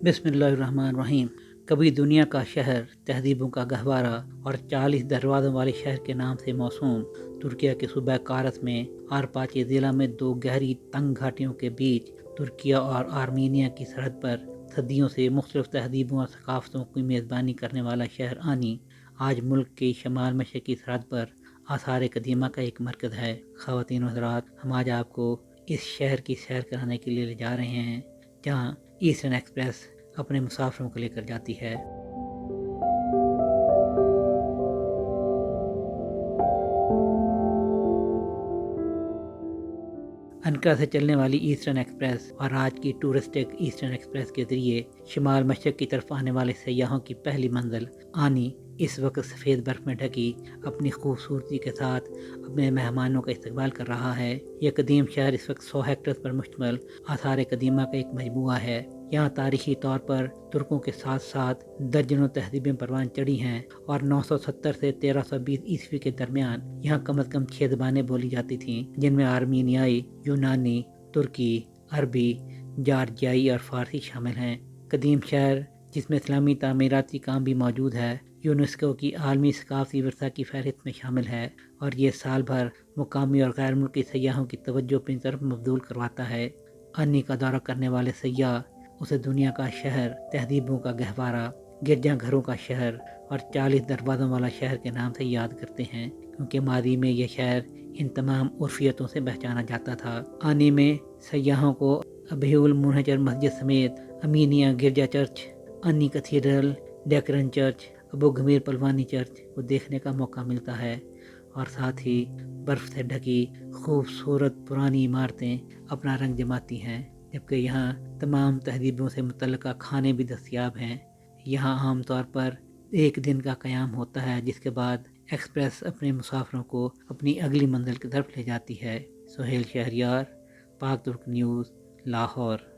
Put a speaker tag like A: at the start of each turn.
A: बिस्मिल्लाहिर्रहमानिर्रहीम। कभी दुनिया का शहर, तहजीबों का गहवारा और 40 दरवाज़ों वाले शहर के नाम से मौसूम तुर्किया के सूबा कारस में आरपाची ज़िला में दो गहरी तंग घाटियों के बीच तुर्किया और आर्मीनिया की सरहद पर सदियों से मुख्तलिफ तहजीबों और सकाफ़तों की मेज़बानी करने वाला शहर आनी आज मुल्क की शमाल मशरक़ी सरहद पर आसार कदीमा का एक मरकज़ है। ख़वातीन व हज़रात, हम आज आपको इस शहर की सैर कराने के लिए ले जा रहे हैं जहाँ ईस्टर्न एक्सप्रेस अपने मुसाफिरों को लेकर जाती है। अनकरा से चलने वाली ईस्टर्न एक्सप्रेस और आज की टूरिस्टिक ईस्टर्न एक्सप्रेस के जरिए शिमाल मशरक़ की तरफ आने वाले सयाहों की पहली मंजिल आनी इस वक्त सफ़ेद बर्फ़ में ढकी अपनी खूबसूरती के साथ अपने मेहमानों का इस्तकबाल कर रहा है। यह कदीम शहर इस वक्त 100 हेक्टेयर पर मुश्तमिल आसार कदीमा का एक मजमूआ है। यहाँ तारीखी तौर पर तुर्कों के साथ साथ दर्जनों तहजीबें परवान चढ़ी हैं और 970 से 1320 ईस्वी के दरमियान यहाँ कम अज़ कम 6 ज़बानें बोली जाती थीं, जिनमें आर्मीनियाई, यूनानी, तुर्की, अरबी, जॉर्जियाई और फ़ारसी शामिल हैं। कदीम शहर जिसमें इस्लामी तामीराती काम भी मौजूद है, यूनेस्को की आलमी सकाफ़ती विरसा की फहरिस्त में शामिल है और ये साल भर मुकामी और गैर मुल्की सयाहों की तवज्जो अपनी तरफ मबदूल करवाता है। अन्नी का दौरा करने वाले सयाह उसे दुनिया का शहर, तहजीबों का गहवारा, गिरजाघरों का शहर और 40 दरवाज़ों वाला शहर के नाम से याद करते हैं, क्योंकि मादी में यह शहर इन तमाम उर्फियतों से पहचाना जाता था। आनी में सयाहों को अबीउल मुनहजर मस्जिद समेत अमीनिया गिरजा चर्च, अन्नी cathedral, डेकरन church, Abu Gamir पलवानी church को देखने का मौका मिलता है और साथ ही बर्फ़ से ढकी खूबसूरत पुरानी इमारतें अपना रंग जमाती हैं, जबकि यहाँ तमाम तहजीबों से मुतल्लिका खाने भी दस्तयाब हैं। यहाँ आम तौर पर एक दिन का क़याम होता है, जिसके बाद एक्सप्रेस अपने मुसाफिरों को अपनी अगली मंजिल की तरफ ले जाती है। सुहेल शहरियार, पाक तुर्क न्यूज़, लाहौर।